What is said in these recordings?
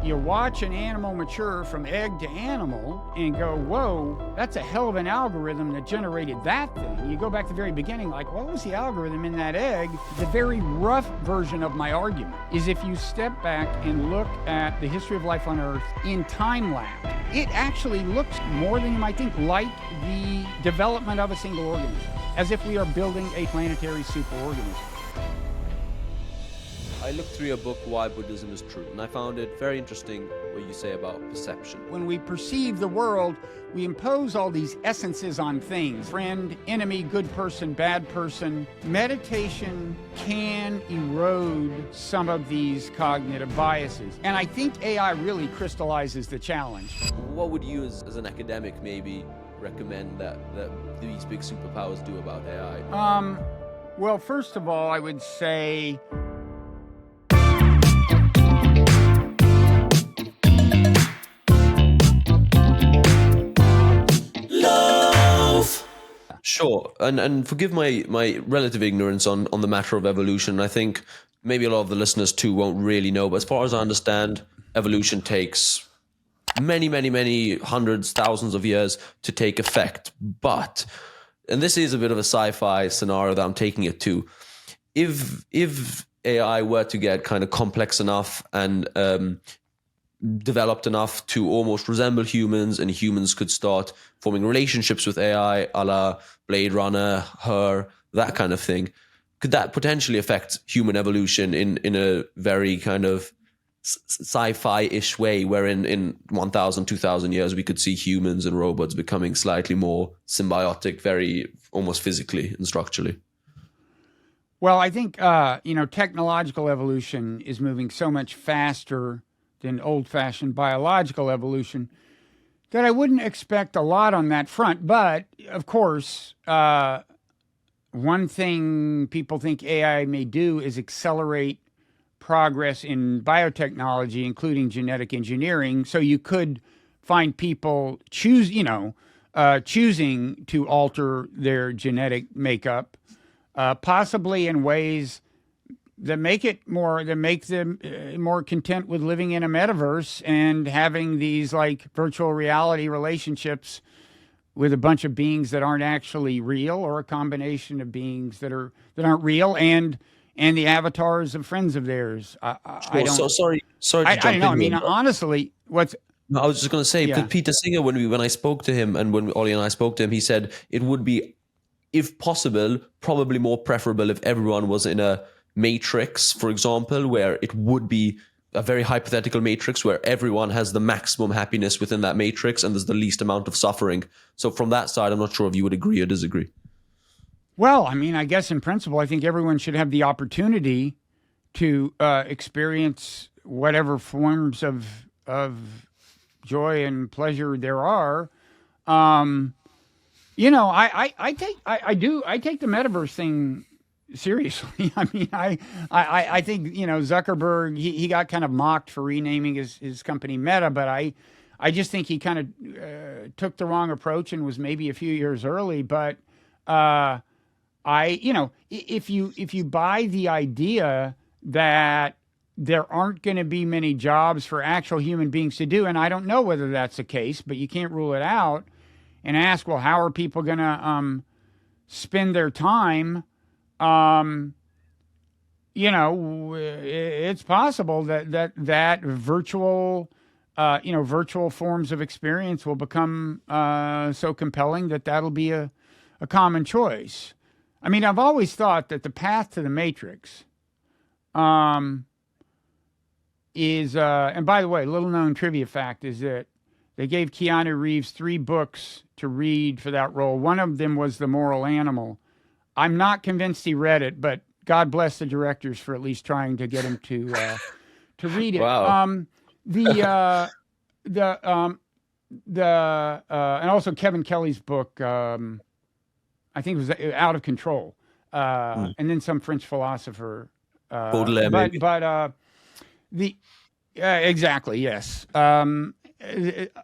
you watch an animal mature from egg to animal and go, whoa, that's a hell of an algorithm that generated that thing. You go back to the very beginning, like, what was the algorithm in that egg? The very rough version of my argument is if you step back and look at the history of life on Earth in time lapse, it actually looks more than you might think like the development of a single organism, as if we are building a planetary superorganism. I looked through your book, Why Buddhism is True, and I found it very interesting what you say about perception. When we perceive the world, we impose all these essences on things. Friend, enemy, good person, bad person. Meditation can erode some of these cognitive biases. And I think AI really crystallizes the challenge. What would you, as an academic, maybe recommend that these big superpowers do about AI? Well, first of all, I would say Sure, and forgive my relative ignorance on the matter of evolution. I think maybe a lot of the listeners too won't really know, but as far as I understand, evolution takes many hundreds, thousands of years to take effect. But, and this is a bit of a sci-fi scenario that I'm taking it to, if AI were to get kind of complex enough and developed enough to almost resemble humans, and humans could start forming relationships with AI, a la Blade Runner, Her, that kind of thing, could that potentially affect human evolution in a very kind of sci-fi-ish way, wherein in 1,000, 2,000 years we could see humans and robots becoming slightly more symbiotic, very almost physically and structurally? Well, I think, technological evolution is moving so much faster than old-fashioned biological evolution that I wouldn't expect a lot on that front. But, of course, one thing people think AI may do is accelerate progress in biotechnology, including genetic engineering. So you could find people choosing to alter their genetic makeup, possibly in ways that make them more content with living in a metaverse and having these like virtual reality relationships with a bunch of beings that aren't actually real, or a combination of beings that aren't real and the avatars of friends of theirs. Sorry to jump in. I mean, honestly, No, I was just going to say, because Peter Singer, when I spoke to him, and when Ollie and I spoke to him, he said it would be, if possible, probably more preferable if everyone was in a matrix, for example, where it would be a very hypothetical matrix where everyone has the maximum happiness within that matrix and there's the least amount of suffering. So from that side, I'm not sure if you would agree or disagree. Well, I mean, I guess in principle, I think everyone should have the opportunity to experience whatever forms of joy and pleasure there are. I take the metaverse thing seriously. I mean, I think, Zuckerberg, he got kind of mocked for renaming his company Meta, but I just think he kind of took the wrong approach and was maybe a few years early. But if you buy the idea that there aren't going to be many jobs for actual human beings to do, and I don't know whether that's the case, but you can't rule it out, and ask, well, how are people going to spend their time? It's possible that virtual forms of experience will become so compelling that that'll be a common choice. I mean, I've always thought that the path to the Matrix is, and by the way, little known trivia fact is that they gave Keanu Reeves 3 books to read for that role. One of them was The Moral Animal. I'm not convinced he read it, but God bless the directors for at least trying to get him to read it. Wow. And also Kevin Kelly's book, I think it was Out of Control, and then some French philosopher. Baudelaire, maybe. Exactly, yes.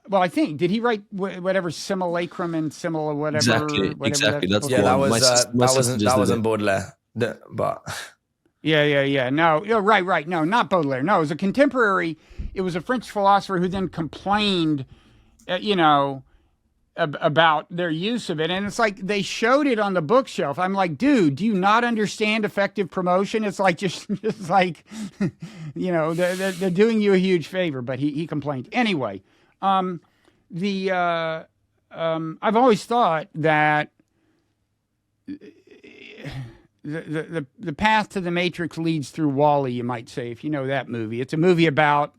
Well, I think, did he write whatever simulacrum and simile whatever? Exactly. That's that wasn't Baudelaire, but yeah. No, right. No, not Baudelaire. No, it was a contemporary. it was a French philosopher who then complained, about their use of it. And it's like they showed it on the bookshelf. I'm like, dude, do you not understand effective promotion? It's like just like, they're doing you a huge favor. But he complained anyway. I've always thought that the path to the Matrix leads through Wall-E, you might say, if you know that movie. It's a movie about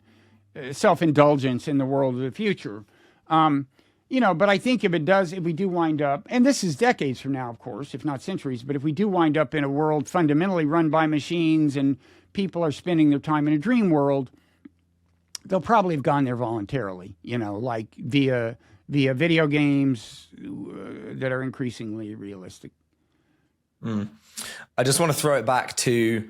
self-indulgence in the world of the future. But I think if we do wind up, and this is decades from now, of course, if not centuries, but if we do wind up in a world fundamentally run by machines and people are spending their time in a dream world, they'll probably have gone there voluntarily, like via video games that are increasingly realistic. I just want to throw it back to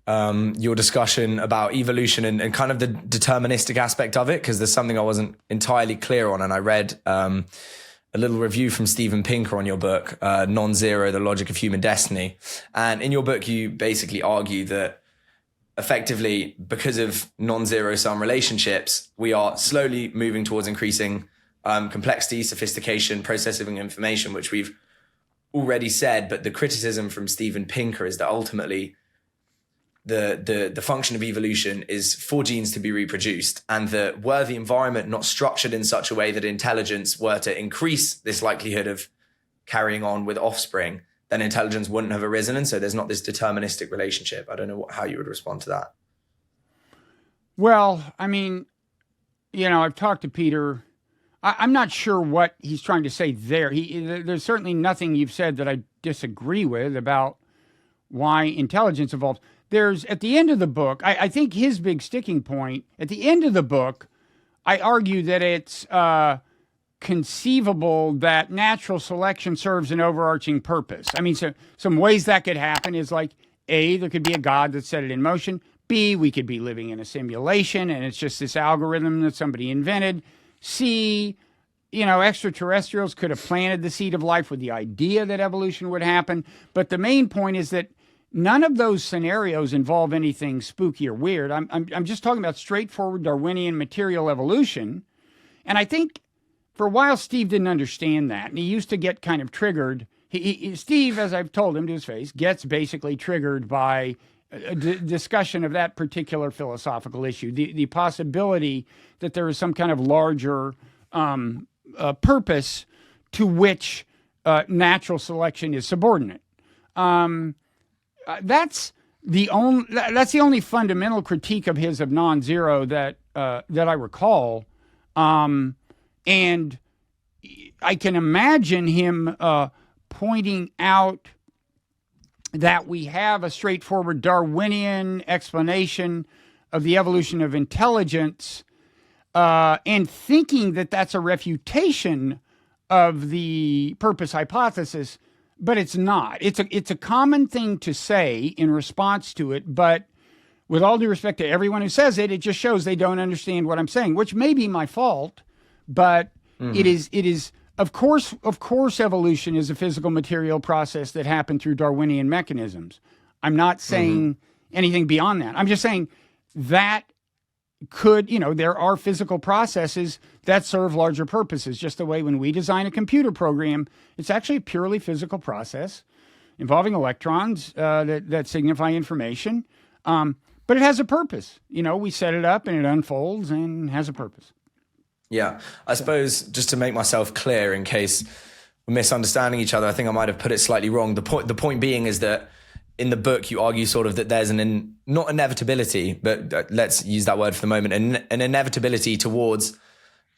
your discussion about evolution and kind of the deterministic aspect of it, because there's something I wasn't entirely clear on. And I read a little review from Steven Pinker on your book, Non-Zero, The Logic of Human Destiny. And in your book, you basically argue that effectively, because of non-zero sum relationships, we are slowly moving towards increasing complexity, sophistication, processing information, which we've already said. But the criticism from Steven Pinker is that ultimately the function of evolution is for genes to be reproduced, and that were the environment not structured in such a way that intelligence were to increase this likelihood of carrying on with offspring, then intelligence wouldn't have arisen. And so there's not this deterministic relationship. I don't know how you would respond to that. Well, I mean, I've talked to Peter. I'm not sure what he's trying to say there. There's certainly nothing you've said that I disagree with about why intelligence evolves. There's, at the end of the book, I think his big sticking point, at the end of the book, I argue that it's conceivable that natural selection serves an overarching purpose. I mean, so some ways that could happen is like, A, there could be a God that set it in motion. B, we could be living in a simulation and it's just this algorithm that somebody invented. C, extraterrestrials could have planted the seed of life with the idea that evolution would happen. But the main point is that none of those scenarios involve anything spooky or weird. I'm just talking about straightforward Darwinian material evolution. And I think for a while, Steve didn't understand that. And he used to get kind of triggered. Steve, as I've told him to his face, gets basically triggered by a discussion of that particular philosophical issue, the possibility that there is some kind of larger purpose to which natural selection is subordinate. That's the only fundamental critique of his of non-zero that I recall, and I can imagine him pointing out that we have a straightforward Darwinian explanation of the evolution of intelligence, and thinking that that's a refutation of the purpose hypothesis. But it's not. It's a common thing to say in response to it, but with all due respect to everyone who says it, it just shows they don't understand what I'm saying, which may be my fault, but it is of course evolution is a physical material process that happened through Darwinian mechanisms. I'm not saying anything beyond that. I'm just saying that could, there are physical processes that serve larger purposes, just the way when we design a computer program, it's actually a purely physical process involving electrons that signify information. But it has a purpose. We set it up and it unfolds and has a purpose. Yeah. I suppose just to make myself clear in case we're misunderstanding each other, I think I might have put it slightly wrong. The point being is that in the book, you argue sort of that there's not inevitability, but let's use that word for the moment, an inevitability towards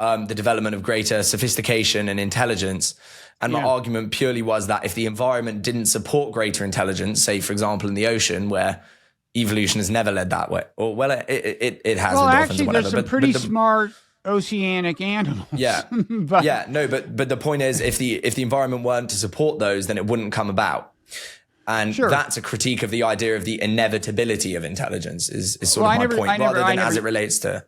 the development of greater sophistication and intelligence. And my argument purely was that if the environment didn't support greater intelligence, say, for example, in the ocean, where evolution has never led that way, or it has with dolphins actually, or whatever. There's some pretty smart oceanic animals. Yeah. But the point is, if the environment weren't to support those, then it wouldn't come about. And that's a critique of the idea of the inevitability of intelligence is sort of my point, rather than as it relates to.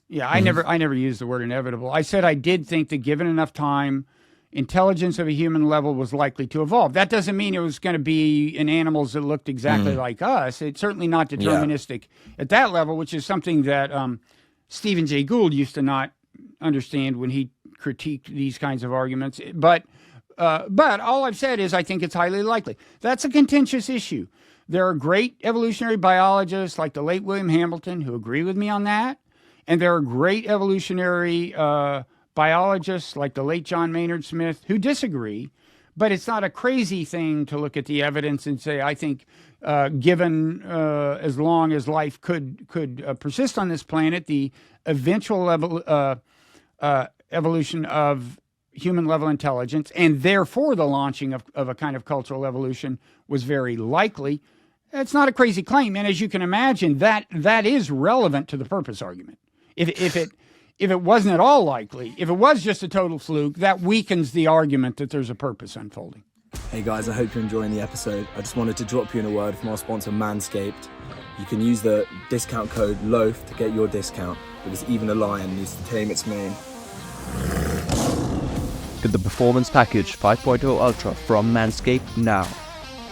Yeah, I never used the word inevitable. I said I did think that given enough time, intelligence of a human level was likely to evolve. That doesn't mean it was going to be in animals that looked exactly like us. It's certainly not deterministic at that level, which is something that Stephen Jay Gould used to not understand when he critiqued these kinds of arguments. But all I've said is I think it's highly likely. That's a contentious issue. There are great evolutionary biologists like the late William Hamilton who agree with me on that. And there are great evolutionary biologists like the late John Maynard Smith who disagree. But it's not a crazy thing to look at the evidence and say, I think given as long as life could persist on this planet, the eventual evolution of human level intelligence, and therefore the launching of a kind of cultural evolution, was very likely. It's not a crazy claim. And as you can imagine, that is relevant to the purpose argument. If it wasn't at all likely, if it was just a total fluke, that weakens the argument that there's a purpose unfolding. Hey guys, I hope you're enjoying the episode. I just wanted to drop you in a word from our sponsor Manscaped. You can use the discount code LOAF to get your discount, because even a lion needs to tame its mane. Get the Performance Package 5.0 Ultra from Manscaped now.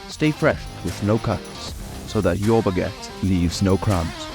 Stay fresh with no cuts, so that your baguette leaves no crumbs.